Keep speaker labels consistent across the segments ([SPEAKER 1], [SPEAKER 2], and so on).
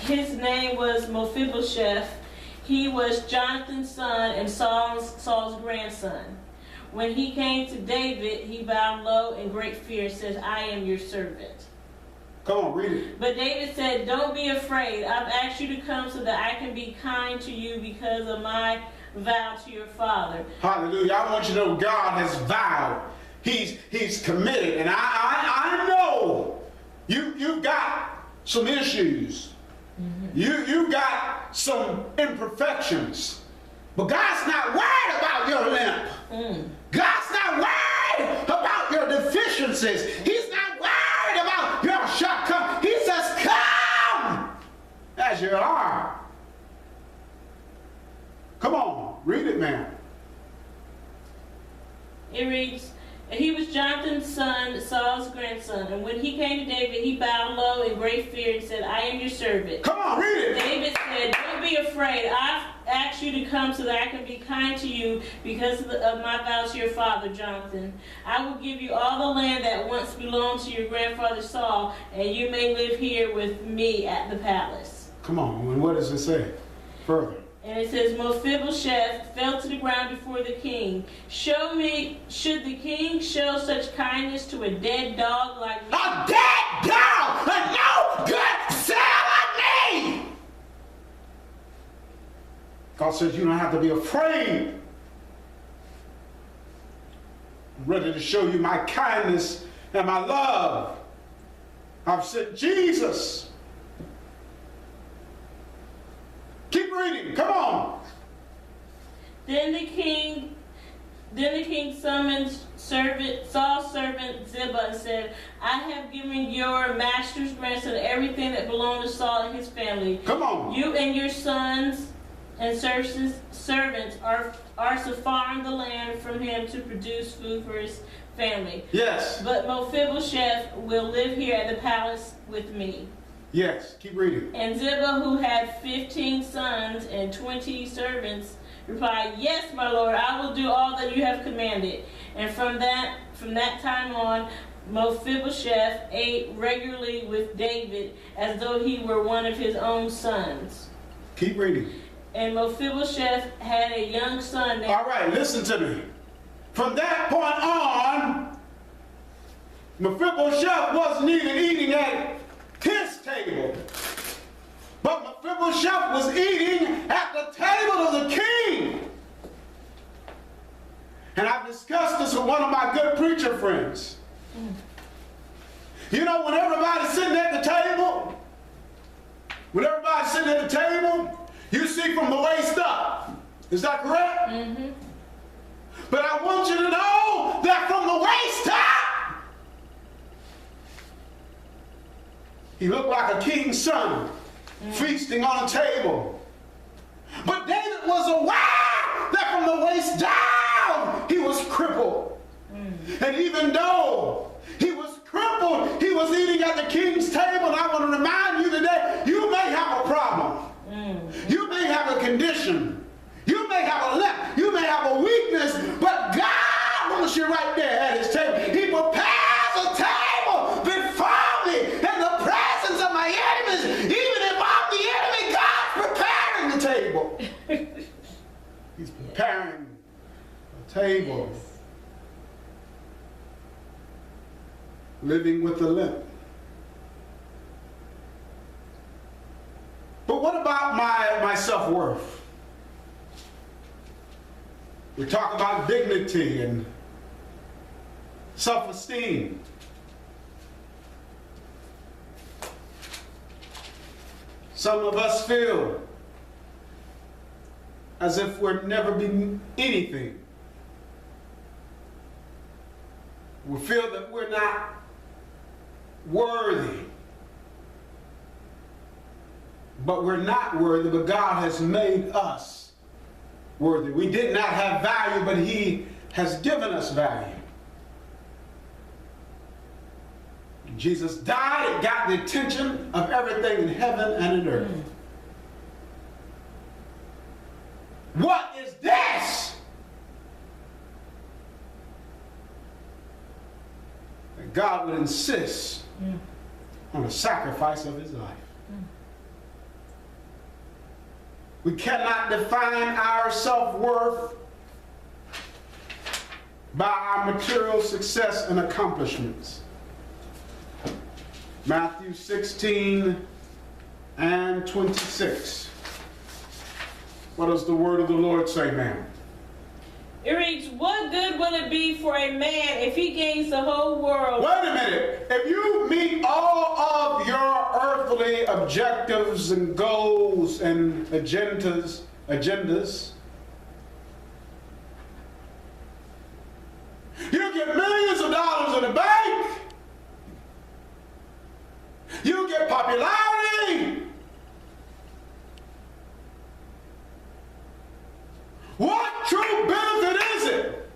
[SPEAKER 1] his name was Mephibosheth. He was Jonathan's son and Saul's grandson. When he came to David, he bowed low in great fear and says, I am your servant.
[SPEAKER 2] Come on, read it.
[SPEAKER 1] But David said, don't be afraid. I've asked you to come so that I can be kind to you because of my vow to your father.
[SPEAKER 2] Hallelujah. I want you to know God has vowed. He's committed. And I know you've got some issues. Mm-hmm. You've got some imperfections. But God's not worried about your limp. Mm. God's not worried about your deficiencies. He's not worried about your shortcomings. He says, come as you are. Come on, read it, man.
[SPEAKER 1] It reads, he was Jonathan's son, Saul's grandson. And when he came to David, he bowed low in great fear and said, I am your servant.
[SPEAKER 2] Come on, read it.
[SPEAKER 1] David said, don't be afraid. I've asked you to come so that I can be kind to you because of my vow to your father, Jonathan. I will give you all the land that once belonged to your grandfather Saul, and you may live here with me at the palace.
[SPEAKER 2] Come on, and what does it say further?
[SPEAKER 1] And it says, Mephibosheth fell to the ground before the king. Show me, should the king show such kindness to a dead dog like me?
[SPEAKER 2] A dead dog! A no good son like me! God says you don't have to be afraid. I'm ready to show you my kindness and my love. I've sent Jesus. Keep reading. Come on.
[SPEAKER 1] Then the king summoned Saul's servant Ziba and said, I have given your master's grandson everything that belonged to Saul and his family.
[SPEAKER 2] Come on.
[SPEAKER 1] You and your sons and servants are to farm the land from him to produce food for his family.
[SPEAKER 2] Yes.
[SPEAKER 1] But Mephibosheth will live here at the palace with me.
[SPEAKER 2] Yes, keep reading.
[SPEAKER 1] And Ziba, who had 15 sons and 20 servants, replied, yes, my lord, I will do all that you have commanded. And from that time on, Mephibosheth ate regularly with David as though he were one of his own sons.
[SPEAKER 2] Keep reading.
[SPEAKER 1] And Mephibosheth had a young son named...
[SPEAKER 2] All right, listen to me. From that point on, Mephibosheth wasn't even eating at his table, but Mephibosheth was eating at the table of the king. And I've discussed this with one of my good preacher friends. You know, when everybody's sitting at the table, you see from the waist up. Is that correct? Mm-hmm. But I want you to know that from the waist up, he looked like a king's son, feasting on a table. But David was aware that from the waist down, he was crippled. And even though he was crippled, he was eating at the king's table. And I want to remind you today, you may have a problem. You may have a condition. You may have a limp. You may have a weakness. But God wants you right there at his table. He prepares a table before me in the presence of my enemies. Even if I'm the enemy, God's preparing the table. He's preparing a table. Living with the limp. But what about my self-worth? We talk about dignity and self-esteem. Some of us feel as if we're never been anything. We feel that we're not worthy. But we're not worthy, but God has made us worthy. We did not have value, but he has given us value. Jesus died and got the attention of everything in heaven and in earth. What is this? That God would insist on the sacrifice of his life. We cannot define our self-worth by our material success and accomplishments. Matthew 16 and 26. What does the word of the Lord say, ma'am?
[SPEAKER 1] It reads, what good will it be for a man if he gains the whole world?
[SPEAKER 2] Wait a minute. If you meet all of your earthly objectives and goals and agendas, you get millions of dollars in the bank. You get popularity. What true benefit is it?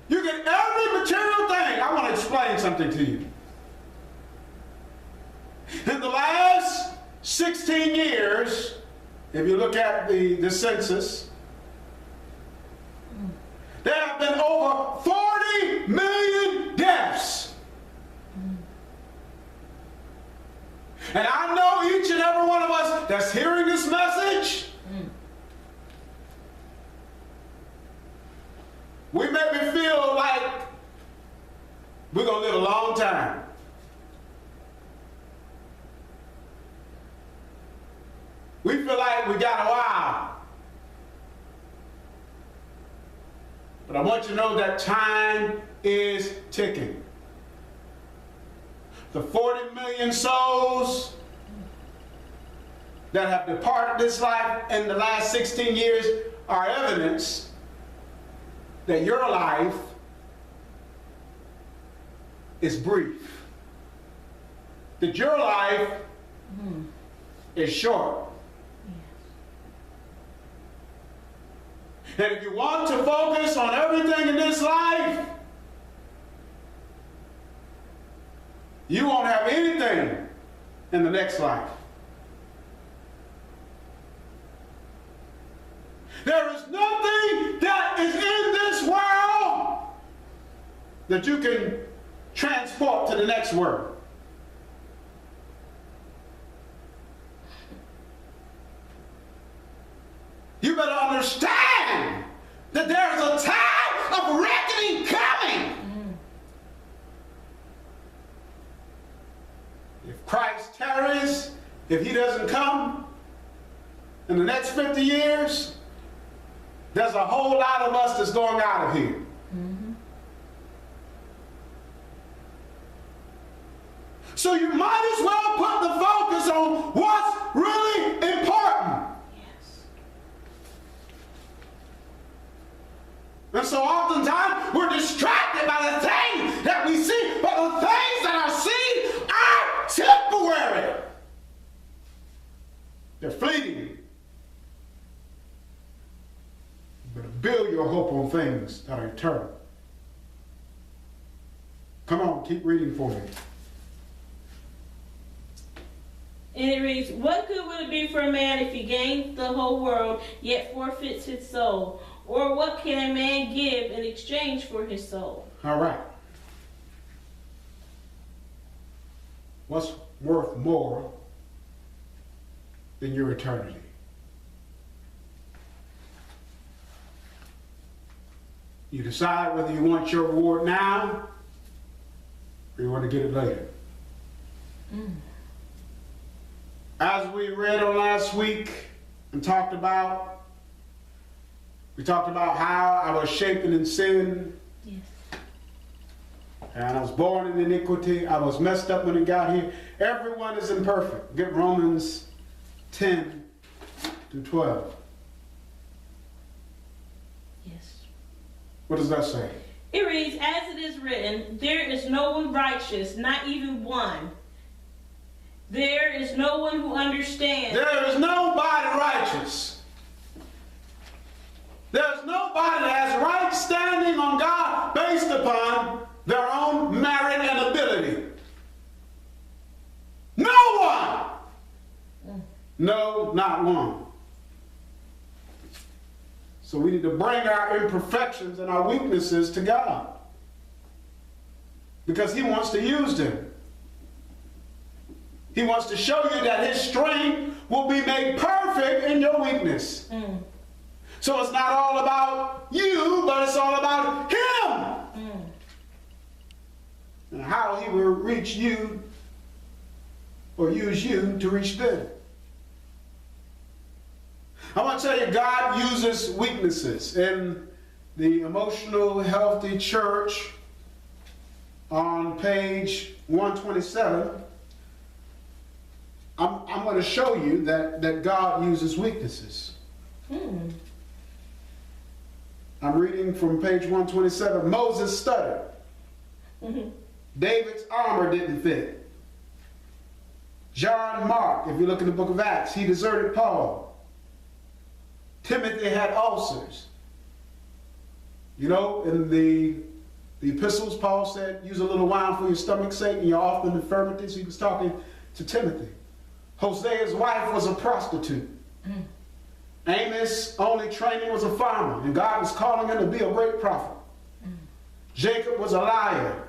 [SPEAKER 2] You get every material thing. I want to explain something to you. In the last 16 years, if you look at the census, there have been over 40 million deaths. And I know each and every one of us that's hearing this message, we maybe feel like we're going to live a long time. We feel like we got a while. But I want you to know that time is ticking. The 40 million souls that have departed this life in the last 16 years are evidence that your life is brief. That your life is short. And if you want to focus on everything in this life, you won't have anything in the next life. There is nothing that is in this world that you can transport to the next world. You better understand that there is a time of reckoning coming. If Christ tarries, if he doesn't come in the next 50 years, there's a whole lot of us that's going out of here. So you might as well put the focus on what's really important. And so oftentimes we're distracted by the things that we see, but the things that are seen are temporary. They're fleeting. You better build your hope on things that are eternal. Come on, keep reading for me.
[SPEAKER 1] And it reads, what good would it be for a man if he gains the whole world, yet forfeits his soul? Or what can a man give in exchange for his soul?
[SPEAKER 2] All right. What's worth more than your eternity? You decide whether you want your reward now or you want to get it later. As we read on last week and talked about, we talked about how I was shapen in sin.
[SPEAKER 1] Yes.
[SPEAKER 2] And I was born in iniquity. I was messed up when I got here. Everyone is imperfect. Get Romans 10 through 12.
[SPEAKER 1] Yes.
[SPEAKER 2] What does that say?
[SPEAKER 1] It reads, as it is written, there is no one righteous, not even one. There is no one who understands.
[SPEAKER 2] There is nobody righteous. There's nobody that has right standing on God based upon their own merit and ability. No one. No, not one. So we need to bring our imperfections and our weaknesses to God, because he wants to use them. He wants to show you that his strength will be made perfect in your weakness. So it's not all about you, but it's all about him. And how he will reach you or use you to reach them. I want to tell you, God uses weaknesses. In the Emotional Healthy Church on page 127, I'm going to show you that God uses weaknesses. I'm reading from page 127. Moses stuttered. David's armor didn't fit. John Mark, if you look in the book of Acts, he deserted Paul. Timothy had ulcers. You know, in the epistles, Paul said, use a little wine for your stomach's sake and your often infirmities. He was talking to Timothy. Hosea's wife was a prostitute. Amos' only training was a farmer, and God was calling him to be a great prophet. Jacob was a liar.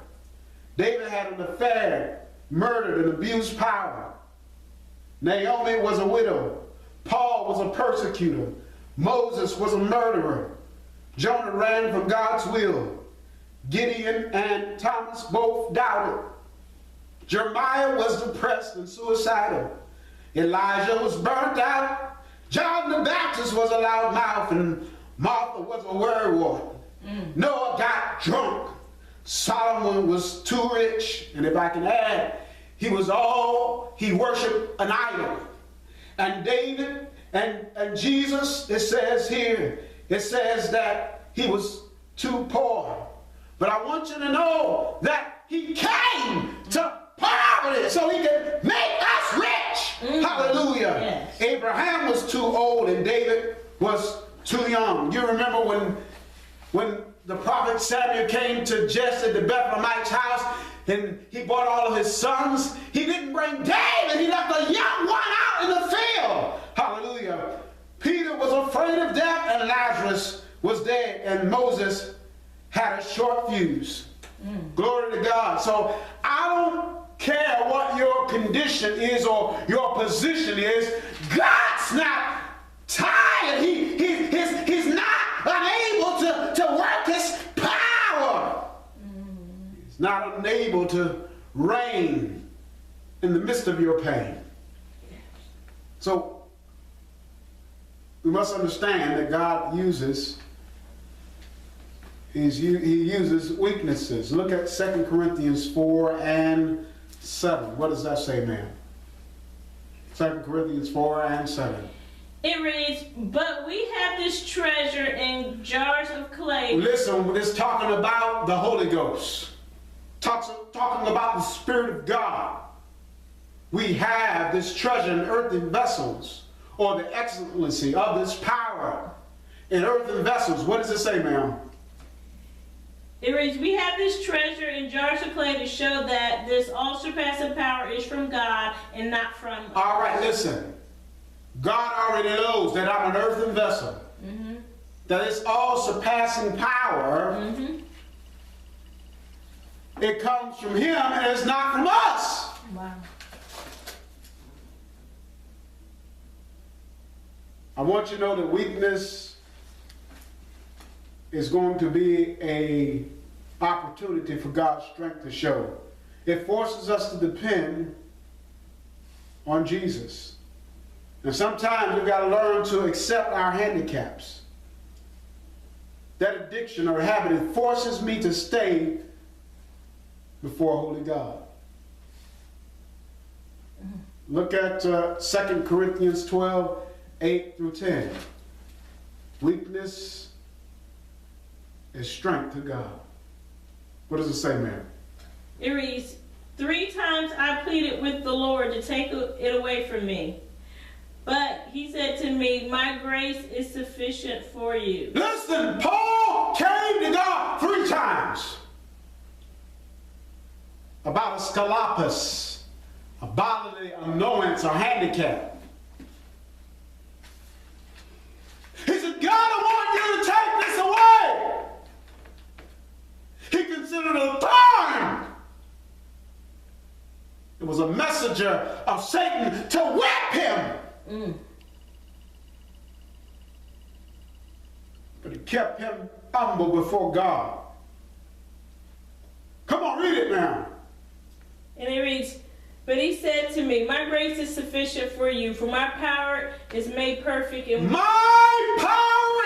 [SPEAKER 2] David had an affair, murdered and abused power. Naomi was a widow. Paul was a persecutor. Moses was a murderer. Jonah ran from God's will. Gideon and Thomas both doubted. Jeremiah was depressed and suicidal. Elijah was burnt out. John the Baptist was a loudmouth, and Martha was a werewolf. Noah got drunk. Solomon was too rich, and if I can add, he worshiped an idol. And David and Jesus, it says here, it says that he was too poor. But I want you to know that he came to poverty so he could make us rich. Hallelujah. Yes. Abraham was too old and David was too young. You remember when the prophet Samuel came to Jesse, the Bethlehemite's house, and he brought all of his sons. He didn't bring David. He left a young one out in the field. Hallelujah. Peter was afraid of death, and Lazarus was dead, and Moses had a short fuse. Glory to God. So I don't care what your condition is or your position is. God's not tired. He's not unable to work his power. He's not unable to reign in the midst of your pain. So we must understand that God uses he uses weaknesses. Look at 2 Corinthians 4 and 7. What does that say, ma'am? 2 Corinthians 4 and 7.
[SPEAKER 1] It reads, but we have this treasure in jars of clay.
[SPEAKER 2] Listen, it's talking about the Holy Ghost. Talking about the Spirit of God. We have this treasure in earthen vessels, or the excellency of this power in earthen vessels. What does it say, ma'am?
[SPEAKER 1] It reads, we have this treasure in jars of clay to show that this all-surpassing power is from God and not from us.
[SPEAKER 2] All right, listen. God already knows that I'm an earthen vessel. That it's all-surpassing power. It comes from him and it's not from us.
[SPEAKER 1] Wow.
[SPEAKER 2] I want you to know that weakness is going to be an opportunity for God's strength to show. It forces us to depend on Jesus. And sometimes we've got to learn to accept our handicaps. That addiction or habit, it forces me to stay before holy God. Look at 2 Corinthians 12, 8 through 10. Weakness is strength to God. What does it say, ma'am?
[SPEAKER 1] It reads, 3 times I pleaded with the Lord to take it away from me. But he said to me, my grace is sufficient for you.
[SPEAKER 2] Listen, Paul came to God 3 times about a scalapus, a bodily annoyance or handicap. He said, God, I want you to take this away. He considered a thorn It was a messenger of Satan to whip him. But it kept him humble before God. Come on, read it now.
[SPEAKER 1] And it reads, but he said to me, my grace is sufficient for you, for my power is made perfect in weakness.
[SPEAKER 2] My power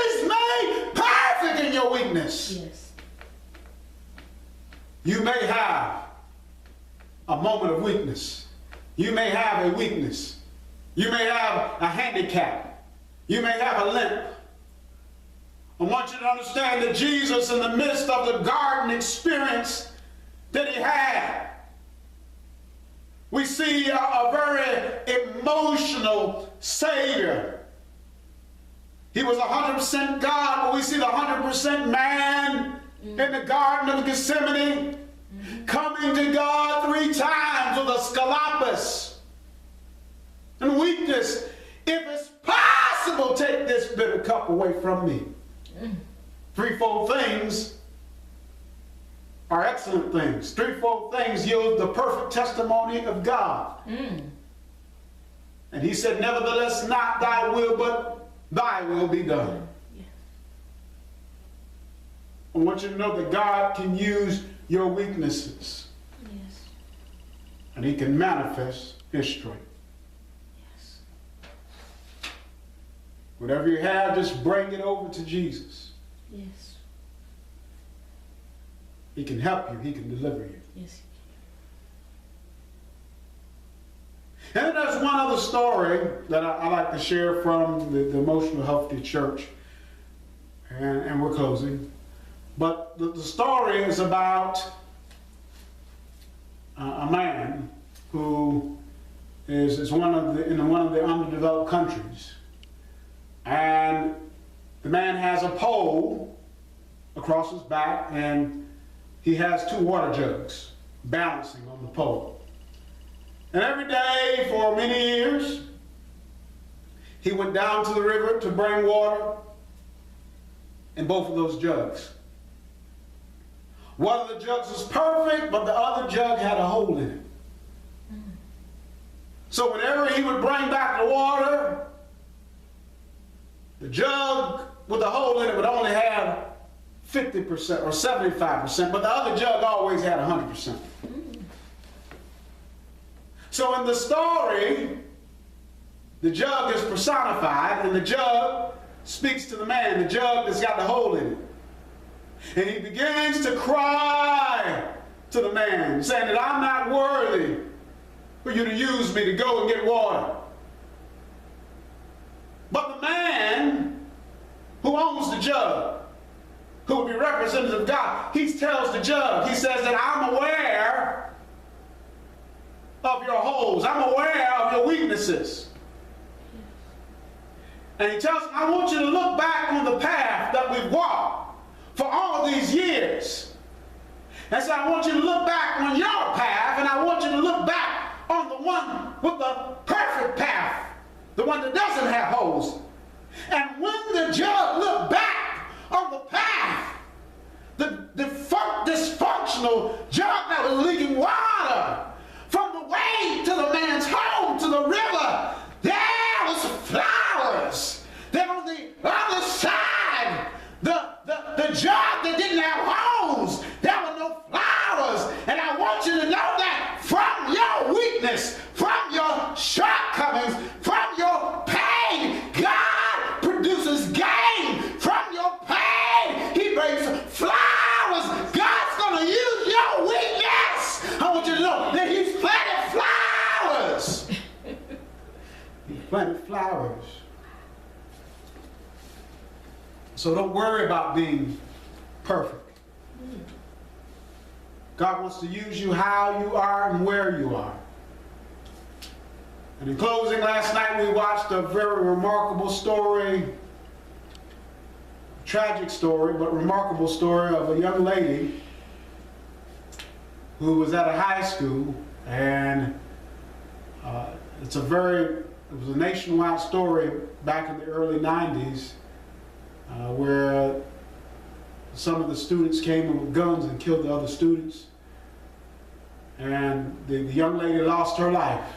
[SPEAKER 2] is made perfect in your weakness.
[SPEAKER 1] Yes.
[SPEAKER 2] You may have a moment of weakness. You may have a weakness. You may have a handicap. You may have a limp. I want you to understand that Jesus, in the midst of the garden experience that he had, we see a very emotional Savior. He was 100% God, but we see the 100% man in the Garden of Gethsemane coming to God 3 times with a scalopus and weakness. If it's possible, take this bitter cup away from me. Threefold things are excellent things. Threefold things yield the perfect testimony of God. And he said, nevertheless, not thy will, but thy will be done. I want you to know that God can use your weaknesses.
[SPEAKER 1] Yes.
[SPEAKER 2] And he can manifest his strength.
[SPEAKER 1] Yes.
[SPEAKER 2] Whatever you have, just bring it over to Jesus.
[SPEAKER 1] Yes.
[SPEAKER 2] He can help you. He can deliver you.
[SPEAKER 1] Yes.
[SPEAKER 2] And then there's one other story that I like to share from the Emotional Healthy Church. And we're closing. But the story is about a man who is in one of the underdeveloped countries. And the man has a pole across his back, and he has 2 water jugs balancing on the pole. And every day for many years, he went down to the river to bring water in both of those jugs. One of the jugs was perfect, but the other jug had a hole in it. So whenever he would bring back the water, the jug with the hole in it would only have 50% or 75%, but the other jug always had 100%. So in the story, the jug is personified, and the jug speaks to the man, the jug that's got the hole in it. And he begins to cry to the man, saying that I'm not worthy for you to use me to go and get water. But the man who owns the jug, who will be representative of God, he tells the jug, he says that I'm aware of your holes. I'm aware of your weaknesses. And he tells him, I want you to look back on the path that we've walked for all these years. And so I want you to look back on your path, and I want you to look back on the one with the perfect path, the one that doesn't have holes. And when the jug looked back on the path, the dysfunctional jug that was leaking water from the way to the man's home, to the river, there was flowers. Then on the other side, the jug that didn't have holes, there were no flowers. And I want you to know that from your weakness, from your shortcomings, from your pain, God produces gain. From your pain, he brings flowers. God's going to use your weakness. I want you to know that he's planted flowers. He planted flowers. So don't worry about being perfect. God wants to use you how you are and where you are. And in closing, last night we watched a very remarkable story, tragic story, but remarkable story of a young lady who was at a high school, and it was a nationwide story back in the early 90s. Where some of the students came in with guns and killed the other students. and the young lady lost her life.